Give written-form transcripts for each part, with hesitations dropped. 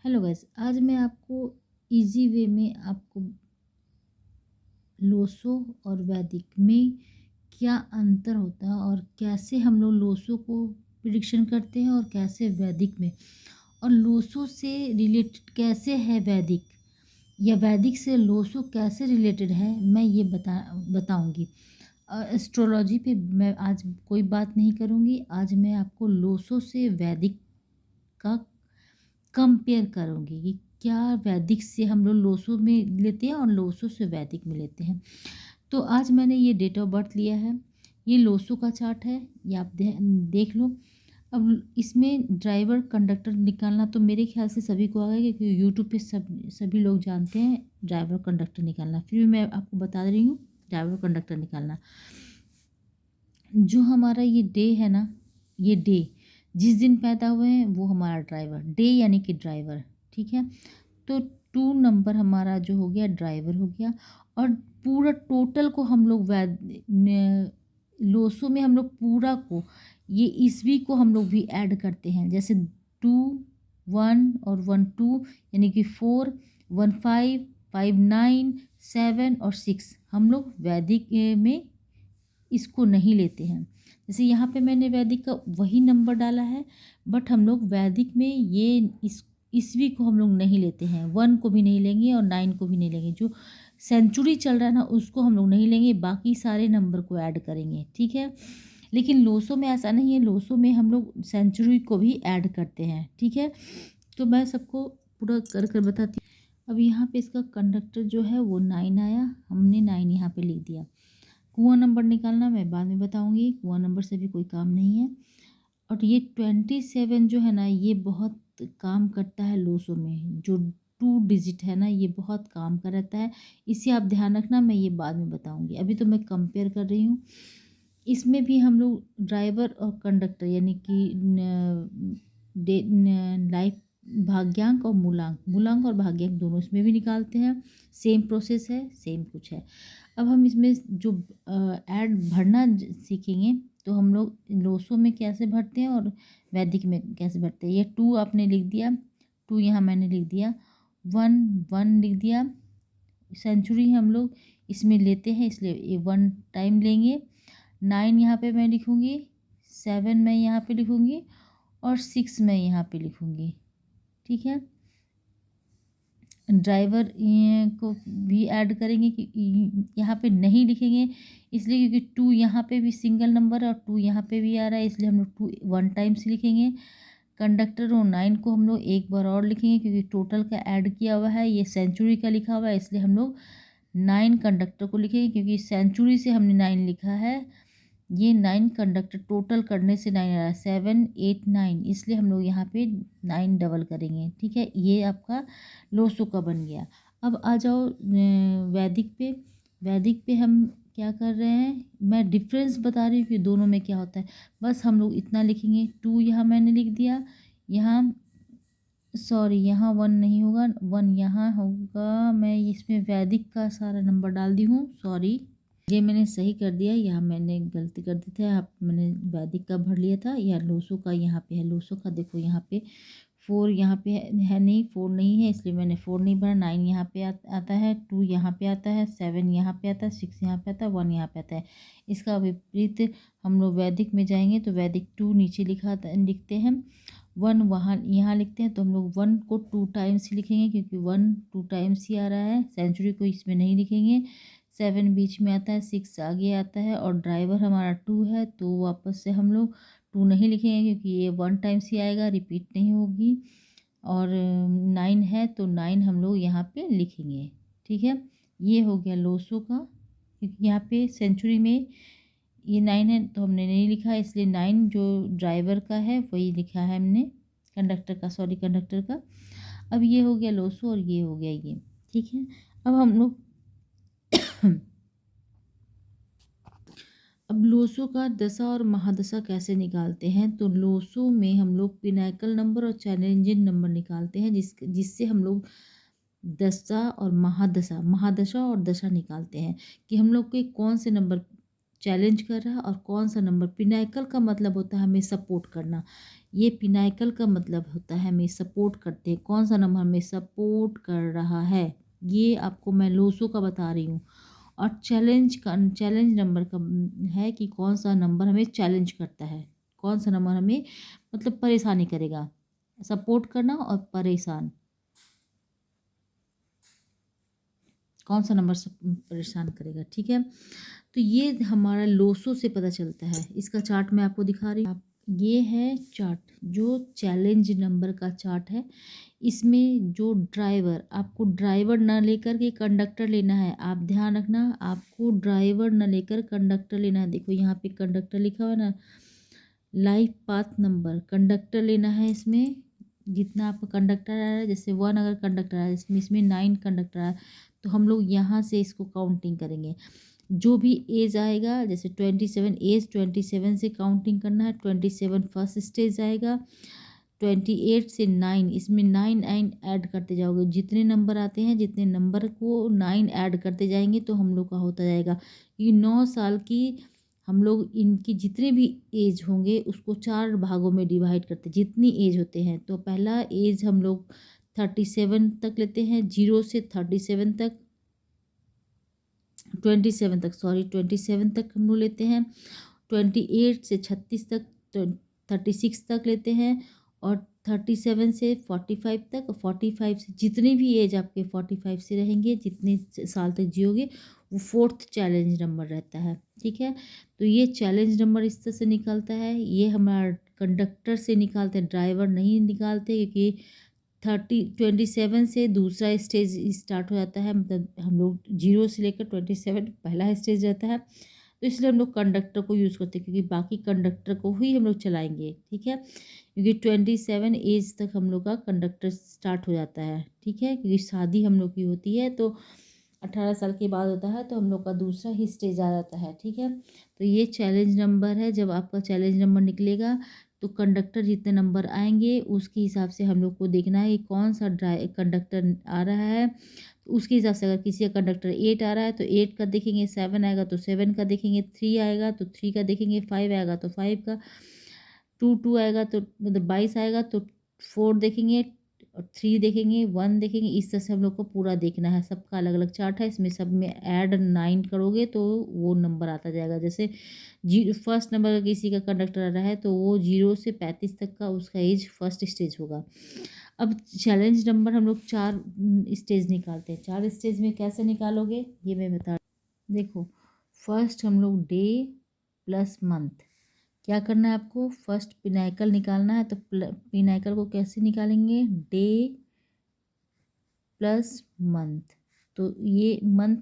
Hello guys, आज मैं आपको इजी वे में आपको लोसो और वैदिक में क्या अंतर होता है और कैसे हम लोग लोसो को प्रिडिक्शन करते हैं और कैसे वैदिक में, और लोसो से रिलेटेड कैसे है वैदिक, या वैदिक से लोसो कैसे रिलेटेड है, मैं ये बताऊंगी। एस्ट्रोलॉजी पे मैं आज कोई बात नहीं करूंगी। आज मैं आपको लोसो से वैदिक का कंपेयर करूँगी कि क्या वैदिक से हम लोग लोसो में लेते हैं और लोसो से वैदिक में लेते हैं। तो आज मैंने ये डेट ऑफ बर्थ लिया है, ये लोसो का चार्ट है, ये आप देख लो। अब इसमें ड्राइवर कंडक्टर निकालना तो मेरे ख्याल से सभी को आ गया, क्योंकि यूट्यूब पे सभी लोग जानते हैं ड्राइवर कंडक्टर निकालना। फिर भी मैं आपको बता रही हूँ ड्राइवर कंडक्टर निकालना। जो हमारा ये डे है ना, ये डे जिस दिन पैदा हुए हैं वो हमारा ड्राइवर डे यानी कि ड्राइवर, ठीक है। तो 2 नंबर हमारा जो हो गया ड्राइवर हो गया। और पूरा टोटल को हम लोग लोसो में हम लोग पूरा को, ये ईस्वी को हम लोग भी ऐड करते हैं। जैसे 2 1 और 1 2 यानी कि 4 1 5 5 9 7 और 6 हम लोग वैदिक में इसको नहीं लेते हैं। जैसे यहाँ पे मैंने वैदिक का वही नंबर डाला है, बट हम लोग वैदिक में ये इस ईस्वी को हम लोग नहीं लेते हैं। 1 को भी नहीं लेंगे और 9 को भी नहीं लेंगे। जो सेंचुरी चल रहा है ना उसको हम लोग नहीं लेंगे, बाकी सारे नंबर को ऐड करेंगे, ठीक है। लेकिन लोसो में ऐसा नहीं है, लोसो में हम लोग सेंचुरी को भी ऐड करते हैं, ठीक है। तो मैं सबको पूरा कर कर बताती हूँ। अब यहाँ पे इसका कंडक्टर जो है वो 9 आया, हमने 9 यहाँ पे लिख दिया। कुआं नंबर निकालना मैं बाद में बताऊंगी, कुआं नंबर से भी कोई काम नहीं है। और ये 27 जो है ना, ये बहुत काम करता है लोसो में। जो 2 डिजिट है ना, ये बहुत काम का रहता है। इसे आप ध्यान रखना, मैं ये बाद में बताऊंगी। अभी तो मैं कंपेयर कर रही हूँ। इसमें भी हम लोग ड्राइवर और कंडक्टर यानी कि लाइफ भाग्यांक और मूलांक, मूलांक और भाग्यांक दोनों इसमें भी निकालते हैं। सेम प्रोसेस है, सेम कुछ है। अब हम इसमें जो ऐड भरना सीखेंगे, तो हम लोग लोसो में कैसे भरते हैं और वैदिक में कैसे भरते हैं। ये 2 आपने लिख दिया, 2 यहाँ मैंने लिख दिया, 1 1 लिख दिया। सेंचुरी हम लोग इसमें लेते हैं, इसलिए ये 1 टाइम लेंगे। 9 यहाँ पे मैं लिखूँगी, 7 मैं यहाँ पे लिखूँगी और 6 मैं यहाँ पे लिखूँगी, ठीक है। ड्राइवर को भी ऐड करेंगे कि यहाँ पे नहीं लिखेंगे, इसलिए क्योंकि 2 यहाँ पे भी सिंगल नंबर है और 2 यहाँ पे भी आ रहा है, इसलिए हम लोग 2 1 टाइम्स लिखेंगे। कंडक्टर और 9 को हम लोग एक बार और लिखेंगे, क्योंकि टोटल का ऐड किया हुआ है, ये सेंचुरी का लिखा हुआ है, इसलिए हम लोग 9 कंडक्टर को लिखेंगे, क्योंकि सेंचुरी से हमने 9 लिखा है। ये 9 कंडक्टर टोटल करने से 9 आ रहा है, 7 8 9, इसलिए हम लोग यहाँ पे 9 डबल करेंगे, ठीक है। ये आपका लोसो का बन गया। अब आ जाओ वैदिक पे। वैदिक पे हम क्या कर रहे हैं, मैं डिफरेंस बता रही हूँ कि दोनों में क्या होता है। बस हम लोग इतना लिखेंगे, 2 यहाँ मैंने लिख दिया, यहाँ सॉरी यहाँ 1 नहीं होगा, 1 यहाँ होगा। मैं इसमें वैदिक का सारा नंबर डाल दी हूँ, सॉरी। ये मैंने सही कर दिया, यहाँ मैंने गलती कर दी थी। आप मैंने वैदिक का भर लिया था, या लोसो का यहाँ पे है। लोसो का देखो यहाँ पे 4 यहाँ पे है नहीं, 4 नहीं है, इसलिए मैंने 4 नहीं भरा। 9 यहाँ पे आता है, 2 यहाँ पे आता है, 7 यहाँ पे आता है, 6 यहाँ पे आता है, 1 यहाँ पे आता है। इसका विपरीत हम लोग वैदिक में जाएंगे तो वैदिक 2 नीचे लिखते हैं, 1 वहाँ यहाँ लिखते हैं। तो हम लोग 1 को 2 टाइम्स ही लिखेंगे, क्योंकि 1 2 टाइम्स ही आ रहा है। सेंचुरी को इसमें नहीं लिखेंगे। 7 बीच में आता है, 6 आगे आता है, और ड्राइवर हमारा 2 है, तो वापस से हम लोग 2 नहीं लिखेंगे, क्योंकि ये 1 टाइम्स ही आएगा, रिपीट नहीं होगी। और 9 है तो 9 हम लोग यहाँ पे लिखेंगे, ठीक है। ये हो गया लोसो का, क्योंकि यहाँ पे सेंचुरी में ये 9 है तो हमने नहीं लिखा, इसलिए 9 जो ड्राइवर का है वही लिखा है हमने, कंडक्टर का, सॉरी कंडक्टर का। अब ये हो गया लोसो और ये हो गया ये, ठीक है। अब हम लोग अब लोसो का दशा और महादशा कैसे निकालते हैं। तो लोसो में हम लोग पिनाकल नंबर और चैलेंजिंग नंबर निकालते हैं, जिससे हम लोग दशा और महादशा, महादशा और दशा निकालते हैं कि हम लोग के कौन से नंबर चैलेंज कर रहा है और कौन सा नंबर पिनाकल का मतलब होता है हमें सपोर्ट करना। ये पिनाकल का मतलब होता है हमें सपोर्ट करते हैं, कौन सा नंबर हमें सपोर्ट कर रहा है, ये आपको मैं लोसो का बता रही हूँ। और चैलेंज नंबर का है कि कौन सा नंबर हमें चैलेंज करता है, कौन सा नंबर हमें मतलब परेशानी करेगा, सपोर्ट करना और परेशान, कौन सा नंबर परेशान करेगा। ठीक है, तो ये हमारा लोसो से पता चलता है। इसका चार्ट मैं आपको दिखा रही हूँ। ये है चार्ट जो चैलेंज नंबर का चार्ट है। इसमें जो ड्राइवर, आपको ड्राइवर ना लेकर के कंडक्टर लेना है, आप ध्यान रखना, आपको ड्राइवर ना लेकर कंडक्टर लेना है। देखो यहाँ पे कंडक्टर लिखा हुआ है ना, लाइफ पाथ नंबर, कंडक्टर लेना है। इसमें जितना आपका कंडक्टर आ रहा है, जैसे 1 अगर कंडक्टर आ रहा है, इसमें 9 कंडक्टर आ रहा है, तो हम लोग यहाँ से इसको काउंटिंग करेंगे। जो भी एज आएगा, जैसे 27 एज 27 से काउंटिंग करना है, 27 फर्स्ट स्टेज आएगा, 28 से 9, इसमें 9 9 ऐड करते जाओगे। जितने नंबर आते हैं, जितने नंबर को 9 ऐड करते जाएंगे तो हम लोग का होता जाएगा। ये 9 साल की हम लोग इनकी जितने भी एज होंगे उसको 4 भागों में डिवाइड करते, जितनी एज होते हैं। तो पहला एज हम लोग 37 तक लेते हैं, 0 से 37 तक, 27 तक, सॉरी 27 तक हम लोग लेते हैं, 28 से 36 तक, 36 तक लेते हैं, और 37 से 45 तक, 45 से जितनी भी एज आपके 45 से रहेंगे, जितने साल तक जियोगे, वो 4th चैलेंज नंबर रहता है। ठीक है, तो ये चैलेंज नंबर इस तरह से निकलता है। ये हमारा कंडक्टर से निकालते हैं, ड्राइवर नहीं निकालते, क्योंकि 27 से दूसरा स्टेज स्टार्ट हो जाता है। मतलब हम लोग 0 से लेकर 27 पहला स्टेज रहता है, तो इसलिए हम लोग कंडक्टर को यूज़ करते हैं, क्योंकि बाकी कंडक्टर को ही हम लोग चलाएंगे। ठीक है, क्योंकि 27 एज तक हम लोग का कंडक्टर स्टार्ट हो जाता है। ठीक है, क्योंकि शादी हम लोग की होती है तो 18 साल के बाद होता है, तो हम लोग का दूसरा ही स्टेज आ जाता है। ठीक है, तो ये चैलेंज नंबर है। जब आपका चैलेंज नंबर निकलेगा तो कंडक्टर जितने नंबर आएंगे उसके हिसाब से हम लोग को देखना है कि कौन सा कंडक्टर आ रहा है। तो उसके हिसाब से अगर किसी का कंडक्टर 8 आ रहा है तो 8 का देखेंगे, 7 आएगा तो 7 का देखेंगे, 3 आएगा तो 3 का देखेंगे, 5 आएगा तो 5 का, 2 आएगा तो मतलब 22 आएगा तो 4 देखेंगे, और 3 देखेंगे, 1 देखेंगे। इस तरह से हम लोग को पूरा देखना है। सबका अलग अलग चार्ट है, इसमें सब में ऐड 9 करोगे तो वो नंबर आता जाएगा। जैसे फर्स्ट नंबर का किसी का कंडक्टर आ रहा है तो वो 0 से 35 तक का उसका एज फर्स्ट स्टेज होगा। अब चैलेंज नंबर हम लोग 4 स्टेज निकालते हैं। 4 स्टेज में कैसे निकालोगे ये मैं बता, देखो फर्स्ट हम लोग डे प्लस मंथ, क्या करना है आपको, फर्स्ट पिनाकल निकालना है। तो पिनाकल को कैसे निकालेंगे, डे प्लस मंथ। तो ये मंथ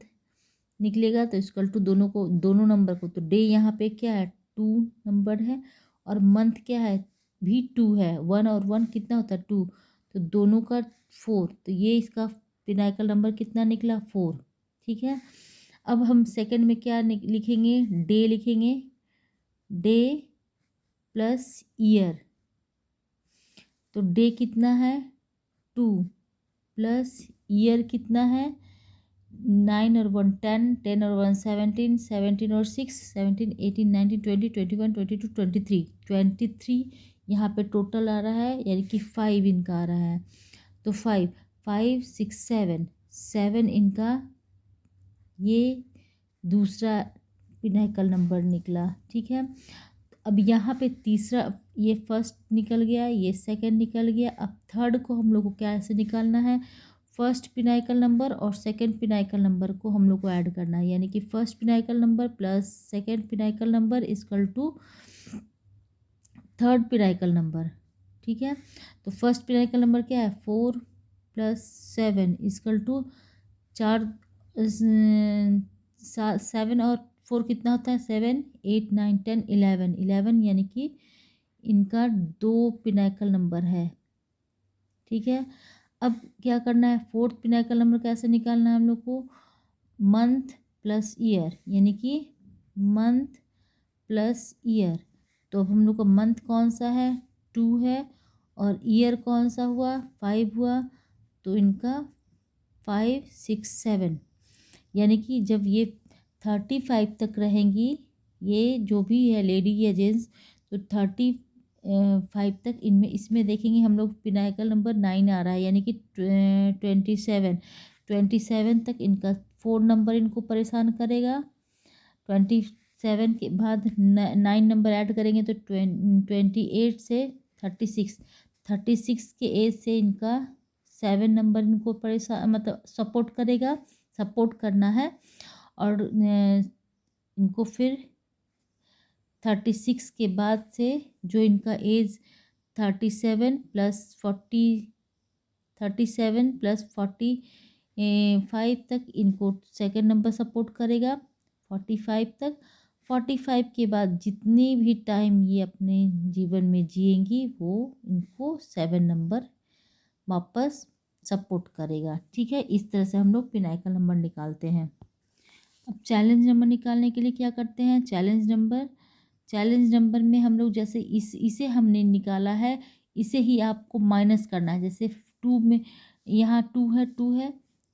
निकलेगा तो इक्वल टू दोनों को, दोनों नंबर को, तो डे यहाँ पे क्या है 2 नंबर है, और मंथ क्या है भी 2 है। 1 और 1 कितना होता है 2, तो दोनों का 4, तो ये इसका पिनाकल नंबर कितना निकला 4। ठीक है, अब हम सेकंड में क्या लिखेंगे, डे लिखेंगे, डे प्लस ईयर। तो डे कितना है 2, प्लस ईयर कितना है 9 और 1 10, 10 और 1 17, 17 और 6 17, 18 19 20 21 22 23, 23 यहाँ पे टोटल आ रहा है, यानी कि 5 इनका आ रहा है। तो 5 5 6 7 7 इनका ये दूसरा पिनाकल नंबर निकला। ठीक है, अब यहाँ पे तीसरा, ये फर्स्ट निकल गया, ये सेकंड निकल गया। अब थर्ड को हम लोग को कैसे निकालना है, फर्स्ट पिनाकल नंबर और सेकंड पिनाकल नंबर को हम लोग को ऐड करना है, यानी कि first pinnacle number plus second pinnacle number equal to third pinnacle number. ठीक है, तो फर्स्ट पिनाकल नंबर क्या है 4 प्लस 7 इक्वल टू 4, 7 और 4 कितना होता है 7 8 9 10 11 11, यानी कि इनका 2 पिनाकल नंबर है। ठीक है, अब क्या करना है, फोर्थ पिनाकल नंबर कैसे निकालना है हम लोग को, मंथ प्लस ईयर, यानी कि मंथ प्लस ईयर। तो अब हम लोग का मंथ कौन सा है 2 है, और ईयर कौन सा हुआ 5 हुआ, तो इनका 5 6 7, यानी कि जब ये 35 तक रहेंगी ये जो भी है लेडी या जेंट्स, तो 35 तक इनमें इसमें देखेंगे हम लोग पिनाकल नंबर 9 आ रहा है, यानी कि 27 तक इनका 4 नंबर इनको परेशान करेगा। 27 के बाद 9 नंबर ऐड करेंगे तो 28 से 36 के एज से इनका 7 नंबर इनको परेशान मतलब सपोर्ट करेगा, सपोर्ट करना है। और इनको फिर 36 के बाद से जो इनका एज 37 तक इनको सेकंड नंबर सपोर्ट करेगा 45 तक। 45 के बाद जितनी भी टाइम ये अपने जीवन में जिएंगी वो इनको 7 नंबर वापस सपोर्ट करेगा। ठीक है, इस तरह से हम लोग पिनाकल नंबर निकालते हैं। अब चैलेंज नंबर निकालने के लिए क्या करते हैं, चैलेंज नंबर में हम लोग जैसे इसे हमने निकाला है, इसे ही आपको माइनस करना है। जैसे 2 में यहाँ 2 है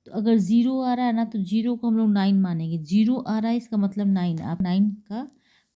तो अगर 0 आ रहा है ना तो 0 को हम लोग 9 मानेंगे। 0 आ रहा है इसका मतलब 9, आप 9 का